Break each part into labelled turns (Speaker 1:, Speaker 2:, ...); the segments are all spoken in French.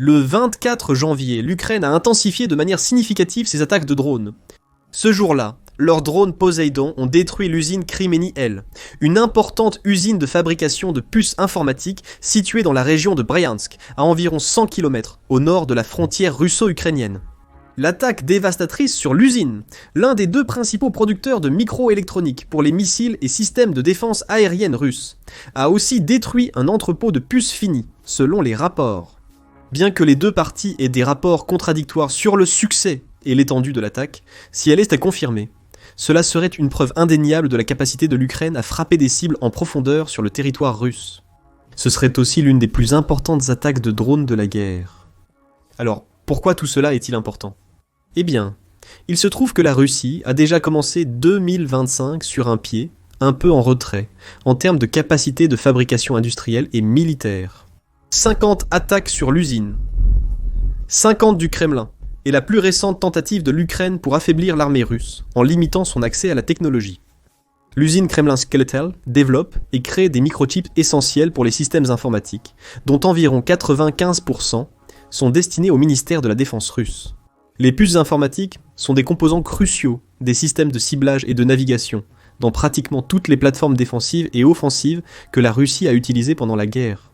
Speaker 1: Le 24 janvier, l'Ukraine a intensifié de manière significative ses attaques de drones. Ce jour-là, leurs drones Poseidon ont détruit l'usine Kremeni L, une importante usine de fabrication de puces informatiques située dans la région de Bryansk, à environ 100 km au nord de la frontière russo-ukrainienne. L'attaque dévastatrice sur l'usine, l'un des deux principaux producteurs de microélectronique pour les missiles et systèmes de défense aérienne russes, a aussi détruit un entrepôt de puces finies, selon les rapports. Bien que les deux parties aient des rapports contradictoires sur le succès et l'étendue de l'attaque, si elle est à confirmer, cela serait une preuve indéniable de la capacité de l'Ukraine à frapper des cibles en profondeur sur le territoire russe. Ce serait aussi l'une des plus importantes attaques de drones de la guerre. Alors, pourquoi tout cela est-il important ? Eh bien, il se trouve que la Russie a déjà commencé 2025 sur un pied, un peu en retrait, en termes de capacité de fabrication industrielle et militaire. 50 attaques sur l'usine, 50 du Kremlin, et la plus récente tentative de l'Ukraine pour affaiblir l'armée russe, en limitant son accès à la technologie. L'usine Kremlin Skeletal développe et crée des microchips essentiels pour les systèmes informatiques, dont environ 95% sont destinés au ministère de la Défense russe. Les puces informatiques sont des composants cruciaux des systèmes de ciblage et de navigation, dans pratiquement toutes les plateformes défensives et offensives que la Russie a utilisées pendant la guerre.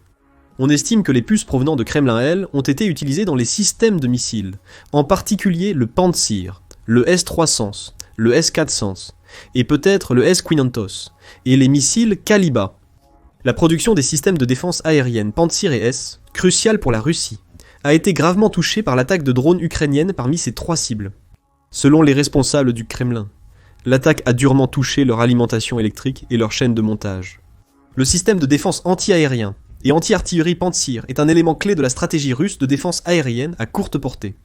Speaker 1: On estime que les puces provenant de Kremlin L ont été utilisées dans les systèmes de missiles, en particulier le Pantsir, le S-300, le S-400, et peut-être le S-500, et les missiles Kaliba. La production des systèmes de défense aérienne Pantsir et S, cruciale pour la Russie, a été gravement touchée par l'attaque de drones ukrainiennes parmi ces trois cibles. Selon les responsables du Kremlin, l'attaque a durement touché leur alimentation électrique et leur chaîne de montage. Le système de défense anti-aérien et anti-artillerie Pantsir est un élément clé de la stratégie russe de défense aérienne à courte portée.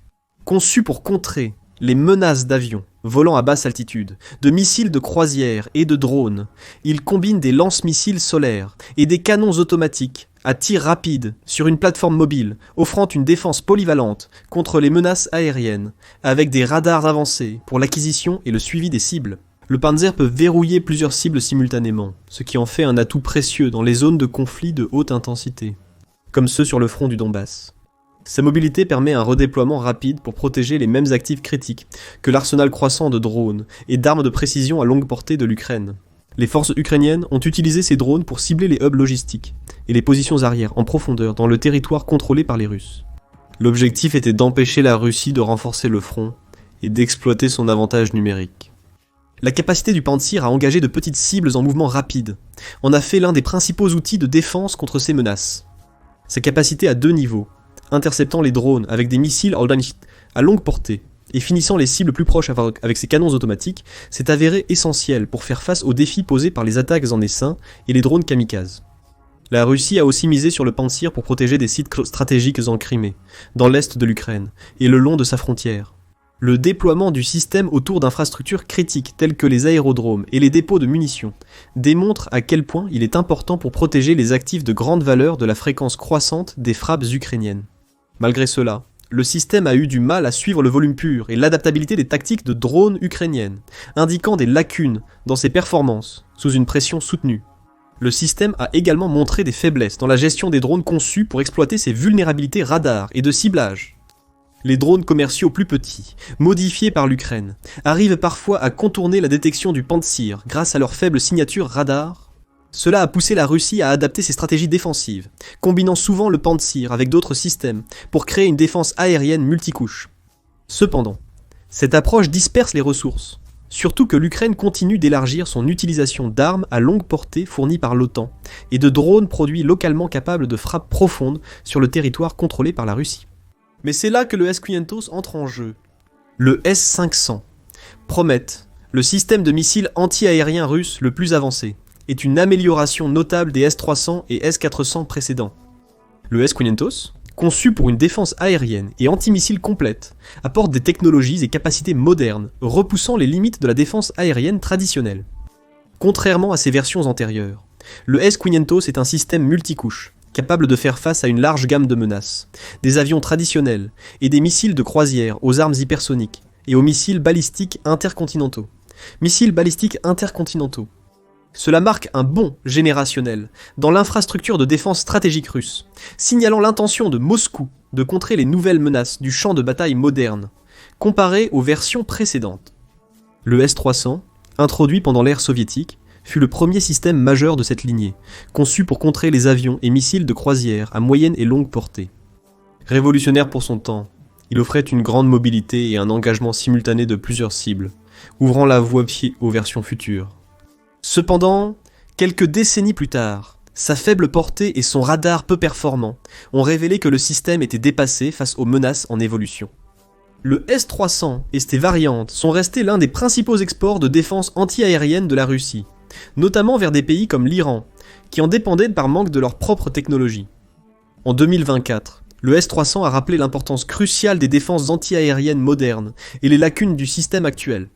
Speaker 1: Conçu pour contrer les menaces d'avions volant à basse altitude, de missiles de croisière et de drones, il combine des lance-missiles solaires et des canons automatiques à tir rapide sur une plateforme mobile, offrant une défense polyvalente contre les menaces aériennes, avec des radars avancés pour l'acquisition et le suivi des cibles. Le Panzer peut verrouiller plusieurs cibles simultanément, ce qui en fait un atout précieux dans les zones de conflit de haute intensité, comme ceux sur le front du Donbass. Sa mobilité permet un redéploiement rapide pour protéger les mêmes actifs critiques que l'arsenal croissant de drones et d'armes de précision à longue portée de l'Ukraine. Les forces ukrainiennes ont utilisé ces drones pour cibler les hubs logistiques et les positions arrière en profondeur dans le territoire contrôlé par les Russes. L'objectif était d'empêcher la Russie de renforcer le front et d'exploiter son avantage numérique. La capacité du Pantsir à engager de petites cibles en mouvement rapide en a fait l'un des principaux outils de défense contre ces menaces. Sa capacité à deux niveaux, interceptant les drones avec des missiles à longue portée et finissant les cibles plus proches avec ses canons automatiques, s'est avérée essentielle pour faire face aux défis posés par les attaques en essaim et les drones kamikazes. La Russie a aussi misé sur le Pantsir pour protéger des sites stratégiques en Crimée, dans l'est de l'Ukraine, et le long de sa frontière. Le déploiement du système autour d'infrastructures critiques telles que les aérodromes et les dépôts de munitions démontre à quel point il est important pour protéger les actifs de grande valeur de la fréquence croissante des frappes ukrainiennes. Malgré cela, le système a eu du mal à suivre le volume pur et l'adaptabilité des tactiques de drones ukrainiennes, indiquant des lacunes dans ses performances sous une pression soutenue. Le système a également montré des faiblesses dans la gestion des drones conçus pour exploiter ses vulnérabilités radar et de ciblage. Les drones commerciaux plus petits, modifiés par l'Ukraine, arrivent parfois à contourner la détection du Pantsir grâce à leur faible signature radar. Cela a poussé la Russie à adapter ses stratégies défensives, combinant souvent le Pantsir avec d'autres systèmes pour créer une défense aérienne multicouche. Cependant, cette approche disperse les ressources, surtout que l'Ukraine continue d'élargir son utilisation d'armes à longue portée fournies par l'OTAN et de drones produits localement capables de frappes profondes sur le territoire contrôlé par la Russie. Mais c'est là que le S-500 entre en jeu. Le S-500, Promet, le système de missiles anti-aériens russe le plus avancé, est une amélioration notable des S-300 et S-400 précédents. Le S-500, conçu pour une défense aérienne et antimissile complète, apporte des technologies et capacités modernes, repoussant les limites de la défense aérienne traditionnelle. Contrairement à ses versions antérieures, le S-500 est un système multicouche, capable de faire face à une large gamme de menaces, des avions traditionnels et des missiles de croisière aux armes hypersoniques et aux missiles balistiques intercontinentaux. Cela marque un bond générationnel dans l'infrastructure de défense stratégique russe, signalant l'intention de Moscou de contrer les nouvelles menaces du champ de bataille moderne, comparé aux versions précédentes. Le S-300, introduit pendant l'ère soviétique, fut le premier système majeur de cette lignée, conçu pour contrer les avions et missiles de croisière à moyenne et longue portée. Révolutionnaire pour son temps, il offrait une grande mobilité et un engagement simultané de plusieurs cibles, ouvrant la voie aux versions futures. Cependant, quelques décennies plus tard, sa faible portée et son radar peu performant ont révélé que le système était dépassé face aux menaces en évolution. Le S-300 et ses variantes sont restés l'un des principaux exports de défense anti-aérienne de la Russie, notamment vers des pays comme l'Iran, qui en dépendaient par manque de leur propre technologie. En 2024, le S-300 a rappelé l'importance cruciale des défenses anti-aériennes modernes et les lacunes du système actuel.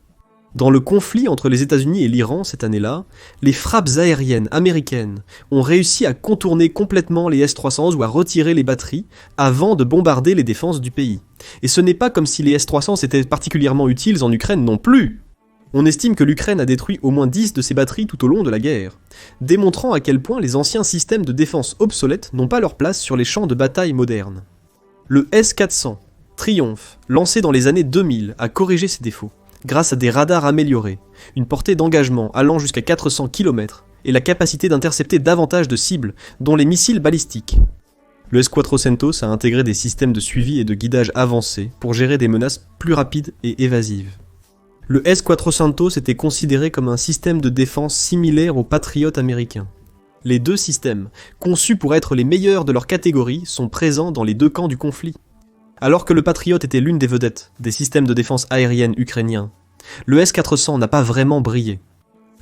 Speaker 1: Dans le conflit entre les États-Unis et l'Iran cette année-là, les frappes aériennes américaines ont réussi à contourner complètement les S-300 ou à retirer les batteries avant de bombarder les défenses du pays. Et ce n'est pas comme si les S-300 étaient particulièrement utiles en Ukraine non plus. On estime que l'Ukraine a détruit au moins 10 de ses batteries tout au long de la guerre, démontrant à quel point les anciens systèmes de défense obsolètes n'ont pas leur place sur les champs de bataille modernes. Le S-400, Triumph, lancé dans les années 2000, a corrigé ses défauts, grâce à des radars améliorés, une portée d'engagement allant jusqu'à 400 km et la capacité d'intercepter davantage de cibles, dont les missiles balistiques. Le S-400 a intégré des systèmes de suivi et de guidage avancés pour gérer des menaces plus rapides et évasives. Le S-400 était considéré comme un système de défense similaire au Patriot américain. Les deux systèmes, conçus pour être les meilleurs de leur catégorie, sont présents dans les deux camps du conflit. Alors que le Patriot était l'une des vedettes des systèmes de défense aérienne ukrainiens, le S-400 n'a pas vraiment brillé.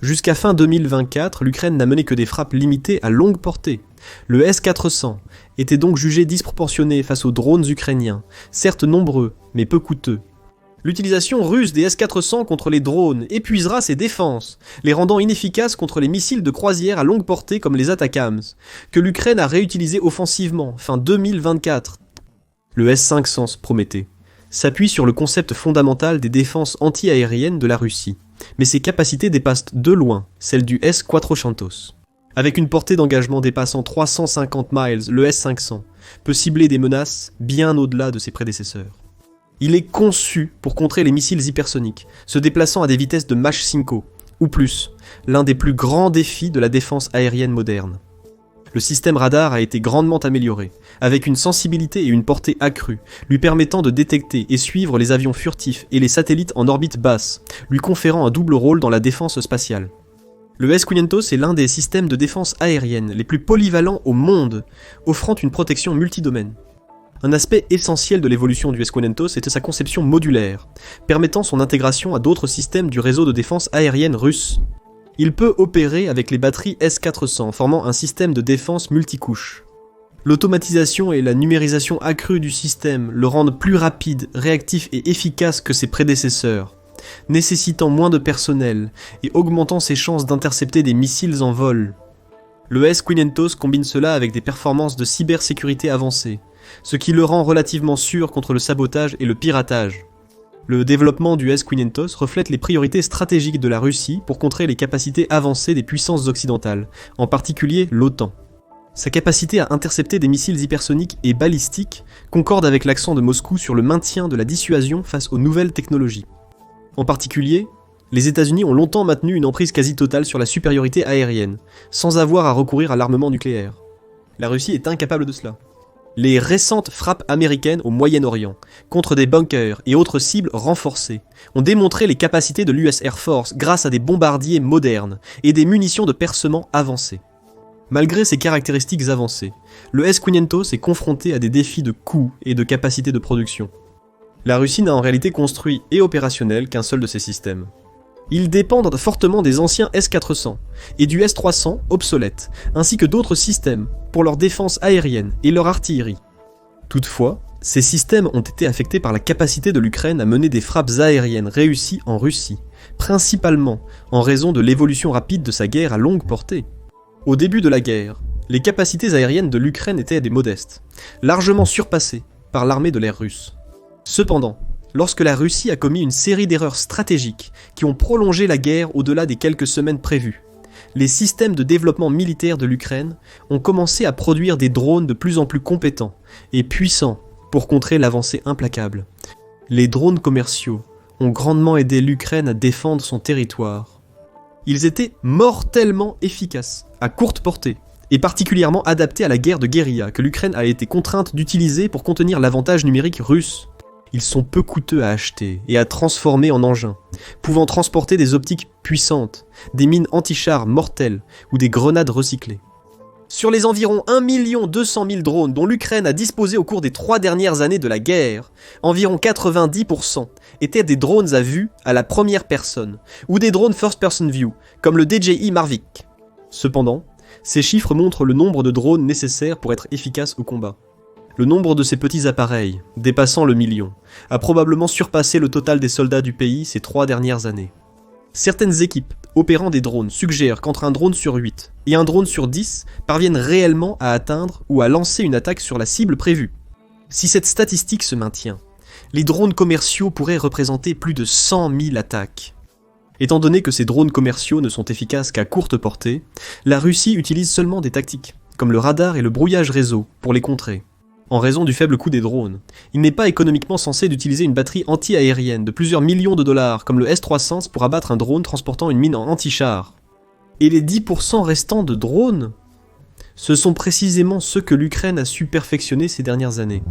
Speaker 1: Jusqu'à fin 2024, l'Ukraine n'a mené que des frappes limitées à longue portée. Le S-400 était donc jugé disproportionné face aux drones ukrainiens, certes nombreux, mais peu coûteux. L'utilisation russe des S-400 contre les drones épuisera ses défenses, les rendant inefficaces contre les missiles de croisière à longue portée comme les ATACMS, que l'Ukraine a réutilisés offensivement fin 2024. Le S-500 Prométhée s'appuie sur le concept fondamental des défenses anti-aériennes de la Russie, mais ses capacités dépassent de loin celles du S-400. Avec une portée d'engagement dépassant 350 miles, le S-500 peut cibler des menaces bien au-delà de ses prédécesseurs. Il est conçu pour contrer les missiles hypersoniques, se déplaçant à des vitesses de Mach 5 ou plus, l'un des plus grands défis de la défense aérienne moderne. Le système radar a été grandement amélioré, avec une sensibilité et une portée accrue, lui permettant de détecter et suivre les avions furtifs et les satellites en orbite basse, lui conférant un double rôle dans la défense spatiale. Le S-500 est l'un des systèmes de défense aérienne les plus polyvalents au monde, offrant une protection multidomaine. Un aspect essentiel de l'évolution du S-500 était sa conception modulaire, permettant son intégration à d'autres systèmes du réseau de défense aérienne russe. Il peut opérer avec les batteries S-400, formant un système de défense multicouche. L'automatisation et la numérisation accrue du système le rendent plus rapide, réactif et efficace que ses prédécesseurs, nécessitant moins de personnel et augmentant ses chances d'intercepter des missiles en vol. Le S-500 combine cela avec des performances de cybersécurité avancées, ce qui le rend relativement sûr contre le sabotage et le piratage. Le développement du S-500 reflète les priorités stratégiques de la Russie pour contrer les capacités avancées des puissances occidentales, en particulier l'OTAN. Sa capacité à intercepter des missiles hypersoniques et balistiques concorde avec l'accent de Moscou sur le maintien de la dissuasion face aux nouvelles technologies. En particulier, les États-Unis ont longtemps maintenu une emprise quasi totale sur la supériorité aérienne, sans avoir à recourir à l'armement nucléaire. La Russie est incapable de cela. Les récentes frappes américaines au Moyen-Orient, contre des bunkers et autres cibles renforcées, ont démontré les capacités de l'US Air Force grâce à des bombardiers modernes et des munitions de percement avancées. Malgré ces caractéristiques avancées, le S-500 est confronté à des défis de coût et de capacité de production. La Russie n'a en réalité construit et opérationnel qu'un seul de ces systèmes. Ils dépendent fortement des anciens S-400 et du S-300 obsolètes, ainsi que d'autres systèmes pour leur défense aérienne et leur artillerie. Toutefois, ces systèmes ont été affectés par la capacité de l'Ukraine à mener des frappes aériennes réussies en Russie, principalement en raison de l'évolution rapide de sa guerre à longue portée. Au début de la guerre, les capacités aériennes de l'Ukraine étaient des modestes, largement surpassées par l'armée de l'air russe. Cependant, lorsque la Russie a commis une série d'erreurs stratégiques qui ont prolongé la guerre au-delà des quelques semaines prévues, les systèmes de développement militaire de l'Ukraine ont commencé à produire des drones de plus en plus compétents et puissants pour contrer l'avancée implacable. Les drones commerciaux ont grandement aidé l'Ukraine à défendre son territoire. Ils étaient mortellement efficaces, à courte portée, et particulièrement adaptés à la guerre de guérilla que l'Ukraine a été contrainte d'utiliser pour contenir l'avantage numérique russe. Ils sont peu coûteux à acheter et à transformer en engins, pouvant transporter des optiques puissantes, des mines anti-chars mortelles ou des grenades recyclées. Sur les environ 1 200 000 drones dont l'Ukraine a disposé au cours des 3 dernières années de la guerre, environ 90% étaient des drones à vue à la première personne, ou des drones first-person view, comme le DJI Mavic. Cependant, ces chiffres montrent le nombre de drones nécessaires pour être efficaces au combat. Le nombre de ces petits appareils, dépassant le million, a probablement surpassé le total des soldats du pays ces 3 dernières années. Certaines équipes opérant des drones suggèrent qu'entre un drone sur 8 et un drone sur 10 parviennent réellement à atteindre ou à lancer une attaque sur la cible prévue. Si cette statistique se maintient, les drones commerciaux pourraient représenter plus de 100 000 attaques. Étant donné que ces drones commerciaux ne sont efficaces qu'à courte portée, la Russie utilise seulement des tactiques, comme le radar et le brouillage réseau, pour les contrer. En raison du faible coût des drones, il n'est pas économiquement censé d'utiliser une batterie anti-aérienne de plusieurs millions de dollars comme le S-300 pour abattre un drone transportant une mine en anti-char. Et les 10% restants de drones, ce sont précisément ceux que l'Ukraine a su perfectionner ces dernières années.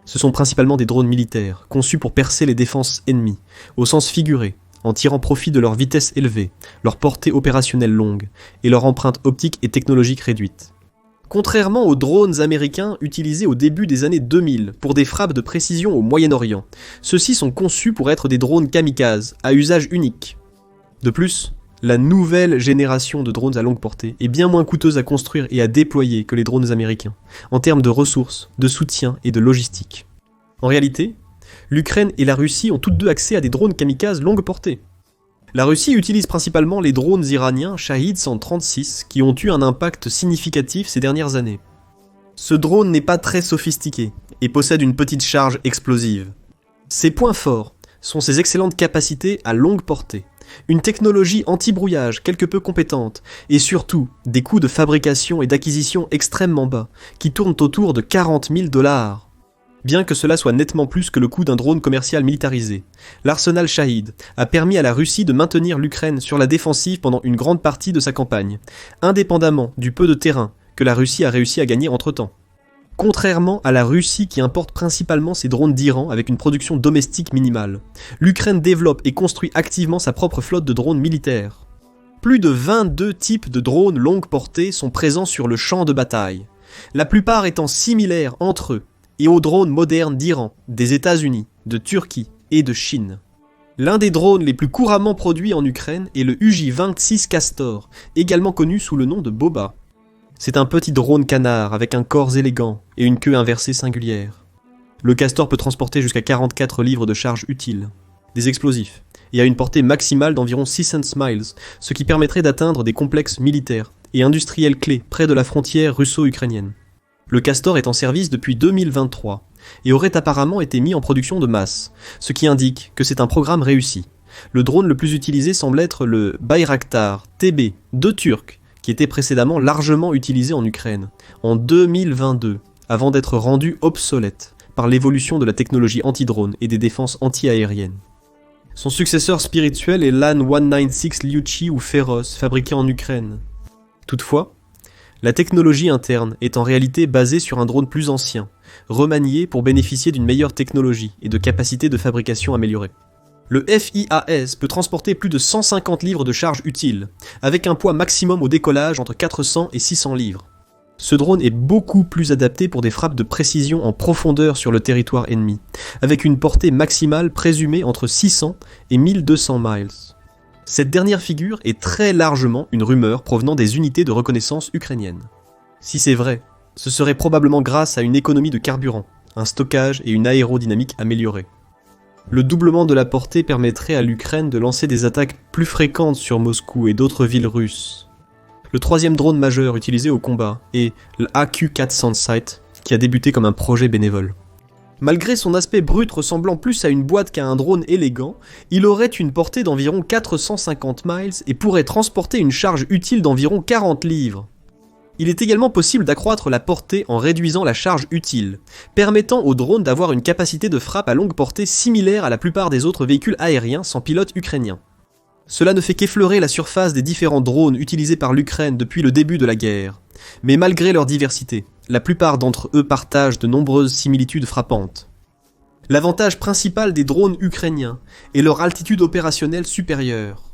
Speaker 1: Ce sont principalement des drones militaires, conçus pour percer les défenses ennemies, au sens figuré, en tirant profit de leur vitesse élevée, leur portée opérationnelle longue, et leur empreinte optique et technologique réduite. Contrairement aux drones américains utilisés au début des années 2000 pour des frappes de précision au Moyen-Orient, ceux-ci sont conçus pour être des drones kamikazes, à usage unique. De plus, la nouvelle génération de drones à longue portée est bien moins coûteuse à construire et à déployer que les drones américains, en termes de ressources, de soutien et de logistique. En réalité, l'Ukraine et la Russie ont toutes deux accès à des drones kamikazes longue portée. La Russie utilise principalement les drones iraniens Shahed 136 qui ont eu un impact significatif ces dernières années. Ce drone n'est pas très sophistiqué et possède une petite charge explosive. Ses points forts sont ses excellentes capacités à longue portée, une technologie anti-brouillage quelque peu compétente et surtout des coûts de fabrication et d'acquisition extrêmement bas qui tournent autour de 40 000 $. Bien que cela soit nettement plus que le coût d'un drone commercial militarisé, l'arsenal Shahed a permis à la Russie de maintenir l'Ukraine sur la défensive pendant une grande partie de sa campagne, indépendamment du peu de terrain que la Russie a réussi à gagner entre-temps. Contrairement à la Russie qui importe principalement ses drones d'Iran avec une production domestique minimale, l'Ukraine développe et construit activement sa propre flotte de drones militaires. Plus de 22 types de drones longue portée sont présents sur le champ de bataille, la plupart étant similaires entre eux, et aux drones modernes d'Iran, des États-Unis, de Turquie et de Chine. L'un des drones les plus couramment produits en Ukraine est le UJ-26 Castor, également connu sous le nom de Boba. C'est un petit drone canard avec un corps élégant et une queue inversée singulière. Le Castor peut transporter jusqu'à 44 livres de charge utile, des explosifs, et a une portée maximale d'environ 600 miles, ce qui permettrait d'atteindre des complexes militaires et industriels clés près de la frontière russo-ukrainienne. Le Castor est en service depuis 2023 et aurait apparemment été mis en production de masse, ce qui indique que c'est un programme réussi. Le drone le plus utilisé semble être le Bayraktar TB de Turc, qui était précédemment largement utilisé en Ukraine, en 2022, avant d'être rendu obsolète par l'évolution de la technologie anti-drone et des défenses anti-aériennes. Son successeur spirituel est l'AN 196 Liuchi ou Feroz, fabriqué en Ukraine. Toutefois, la technologie interne est en réalité basée sur un drone plus ancien, remanié pour bénéficier d'une meilleure technologie et de capacités de fabrication améliorées. Le FIAS peut transporter plus de 150 livres de charge utile, avec un poids maximum au décollage entre 400 et 600 livres. Ce drone est beaucoup plus adapté pour des frappes de précision en profondeur sur le territoire ennemi, avec une portée maximale présumée entre 600 et 1200 miles. Cette dernière figure est très largement une rumeur provenant des unités de reconnaissance ukrainiennes. Si c'est vrai, ce serait probablement grâce à une économie de carburant, un stockage et une aérodynamique améliorée. Le doublement de la portée permettrait à l'Ukraine de lancer des attaques plus fréquentes sur Moscou et d'autres villes russes. Le troisième drone majeur utilisé au combat est l'AQ-400 Sight, qui a débuté comme un projet bénévole. Malgré son aspect brut ressemblant plus à une boîte qu'à un drone élégant, il aurait une portée d'environ 450 miles et pourrait transporter une charge utile d'environ 40 livres. Il est également possible d'accroître la portée en réduisant la charge utile, permettant aux drones d'avoir une capacité de frappe à longue portée similaire à la plupart des autres véhicules aériens sans pilote ukrainiens. Cela ne fait qu'effleurer la surface des différents drones utilisés par l'Ukraine depuis le début de la guerre, mais malgré leur diversité, la plupart d'entre eux partagent de nombreuses similitudes frappantes. L'avantage principal des drones ukrainiens est leur altitude opérationnelle supérieure.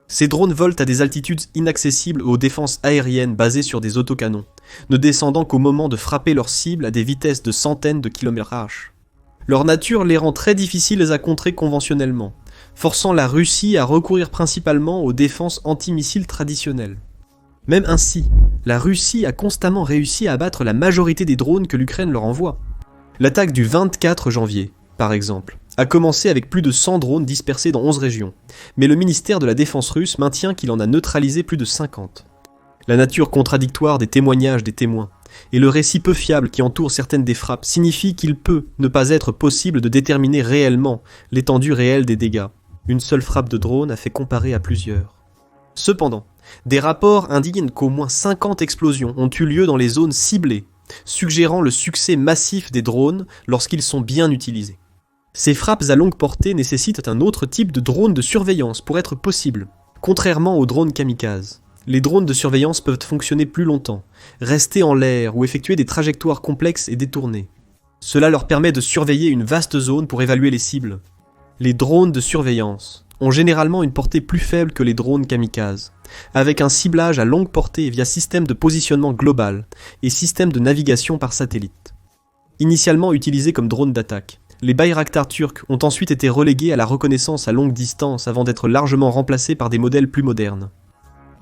Speaker 1: Ces drones volent à des altitudes inaccessibles aux défenses aériennes basées sur des autocanons, ne descendant qu'au moment de frapper leur cible à des vitesses de centaines de km/h. Leur nature les rend très difficiles à contrer conventionnellement, forçant la Russie à recourir principalement aux défenses antimissiles traditionnelles. Même ainsi, la Russie a constamment réussi à abattre la majorité des drones que l'Ukraine leur envoie. L'attaque du 24 janvier, par exemple, a commencé avec plus de 100 drones dispersés dans 11 régions, mais le ministère de la Défense russe maintient qu'il en a neutralisé plus de 50. La nature contradictoire des témoignages des témoins et le récit peu fiable qui entoure certaines des frappes signifie qu'il peut ne pas être possible de déterminer réellement l'étendue réelle des dégâts. Une seule frappe de drone a fait comparer à plusieurs. Cependant, des rapports indiquent qu'au moins 50 explosions ont eu lieu dans les zones ciblées, suggérant le succès massif des drones lorsqu'ils sont bien utilisés. Ces frappes à longue portée nécessitent un autre type de drone de surveillance pour être possible. Contrairement aux drones kamikazes, les drones de surveillance peuvent fonctionner plus longtemps, rester en l'air ou effectuer des trajectoires complexes et détournées. Cela leur permet de surveiller une vaste zone pour évaluer les cibles. Les drones de surveillance ont généralement une portée plus faible que les drones kamikazes, avec un ciblage à longue portée via système de positionnement global et système de navigation par satellite. Initialement utilisés comme drones d'attaque, les Bayraktar turcs ont ensuite été relégués à la reconnaissance à longue distance avant d'être largement remplacés par des modèles plus modernes.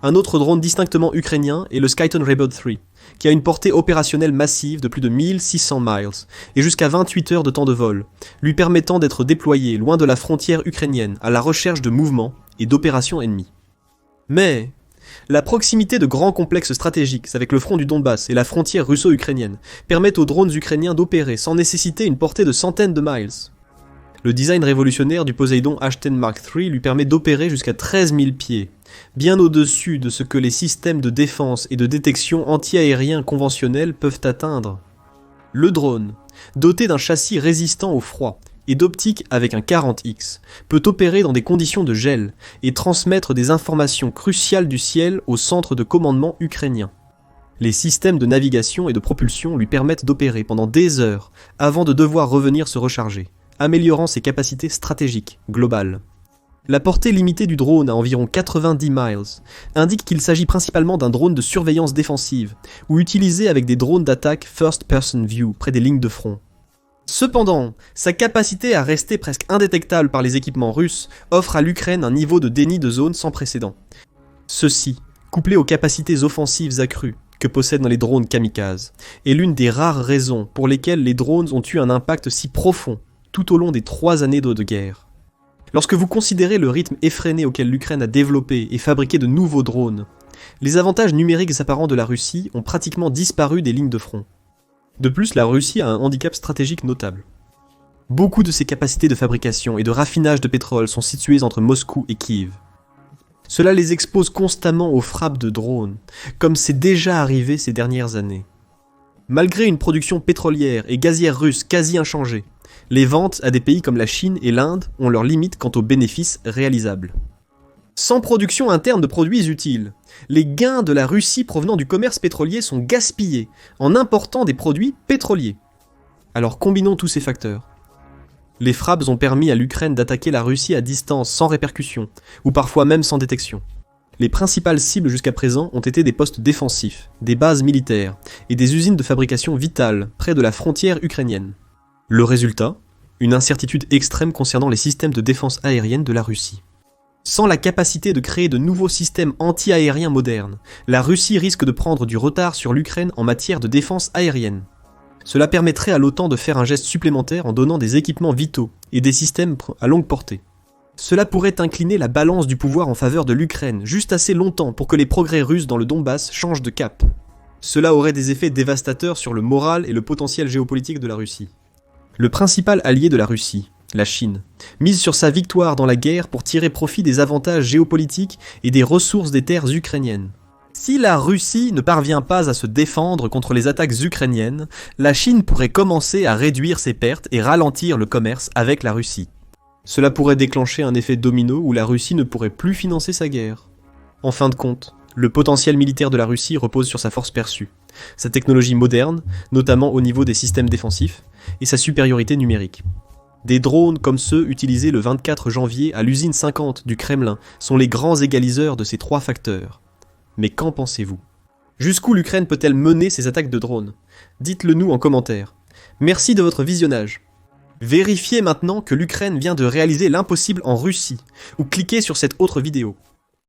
Speaker 1: Un autre drone distinctement ukrainien est le Skyton Rebel 3, qui a une portée opérationnelle massive de plus de 1600 miles et jusqu'à 28 heures de temps de vol, lui permettant d'être déployé loin de la frontière ukrainienne à la recherche de mouvements et d'opérations ennemies. Mais la proximité de grands complexes stratégiques avec le front du Donbass et la frontière russo-ukrainienne permettent aux drones ukrainiens d'opérer sans nécessiter une portée de centaines de miles. Le design révolutionnaire du Poseidon H-10 Mark III lui permet d'opérer jusqu'à 13 000 pieds, bien au-dessus de ce que les systèmes de défense et de détection anti-aériens conventionnels peuvent atteindre. Le drone, doté d'un châssis résistant au froid et d'optique avec un 40X, peut opérer dans des conditions de gel et transmettre des informations cruciales du ciel au centre de commandement ukrainien. Les systèmes de navigation et de propulsion lui permettent d'opérer pendant des heures avant de devoir revenir se recharger, améliorant ses capacités stratégiques globales. La portée limitée du drone à environ 90 miles indique qu'il s'agit principalement d'un drone de surveillance défensive ou utilisé avec des drones d'attaque First Person View près des lignes de front. Cependant, sa capacité à rester presque indétectable par les équipements russes offre à l'Ukraine un niveau de déni de zone sans précédent. Ceci, couplé aux capacités offensives accrues que possèdent les drones kamikazes, est l'une des rares raisons pour lesquelles les drones ont eu un impact si profond tout au long des 3 années de guerre. Lorsque vous considérez le rythme effréné auquel l'Ukraine a développé et fabriqué de nouveaux drones, les avantages numériques apparents de la Russie ont pratiquement disparu des lignes de front. De plus, la Russie a un handicap stratégique notable. Beaucoup de ses capacités de fabrication et de raffinage de pétrole sont situées entre Moscou et Kiev. Cela les expose constamment aux frappes de drones, comme c'est déjà arrivé ces dernières années. Malgré une production pétrolière et gazière russe quasi inchangée, les ventes à des pays comme la Chine et l'Inde ont leurs limites quant aux bénéfices réalisables. Sans production interne de produits utiles, les gains de la Russie provenant du commerce pétrolier sont gaspillés en important des produits pétroliers. Alors combinons tous ces facteurs. Les frappes ont permis à l'Ukraine d'attaquer la Russie à distance sans répercussion, ou parfois même sans détection. Les principales cibles jusqu'à présent ont été des postes défensifs, des bases militaires et des usines de fabrication vitales près de la frontière ukrainienne. Le résultat, une incertitude extrême concernant les systèmes de défense aérienne de la Russie. Sans la capacité de créer de nouveaux systèmes anti-aériens modernes, la Russie risque de prendre du retard sur l'Ukraine en matière de défense aérienne. Cela permettrait à l'OTAN de faire un geste supplémentaire en donnant des équipements vitaux et des systèmes à longue portée. Cela pourrait incliner la balance du pouvoir en faveur de l'Ukraine juste assez longtemps pour que les progrès russes dans le Donbass changent de cap. Cela aurait des effets dévastateurs sur le moral et le potentiel géopolitique de la Russie. Le principal allié de la Russie, la Chine, mise sur sa victoire dans la guerre pour tirer profit des avantages géopolitiques et des ressources des terres ukrainiennes. Si la Russie ne parvient pas à se défendre contre les attaques ukrainiennes, la Chine pourrait commencer à réduire ses pertes et ralentir le commerce avec la Russie. Cela pourrait déclencher un effet domino où la Russie ne pourrait plus financer sa guerre. En fin de compte, le potentiel militaire de la Russie repose sur sa force perçue, sa technologie moderne, notamment au niveau des systèmes défensifs, et sa supériorité numérique. Des drones comme ceux utilisés le 24 janvier à l'usine 50 du Kremlin sont les grands égaliseurs de ces trois facteurs. Mais qu'en pensez-vous ? Jusqu'où l'Ukraine peut-elle mener ses attaques de drones ? Dites-le nous en commentaire. Merci de votre visionnage. Vérifiez maintenant que l'Ukraine vient de réaliser l'impossible en Russie, ou cliquez sur cette autre vidéo.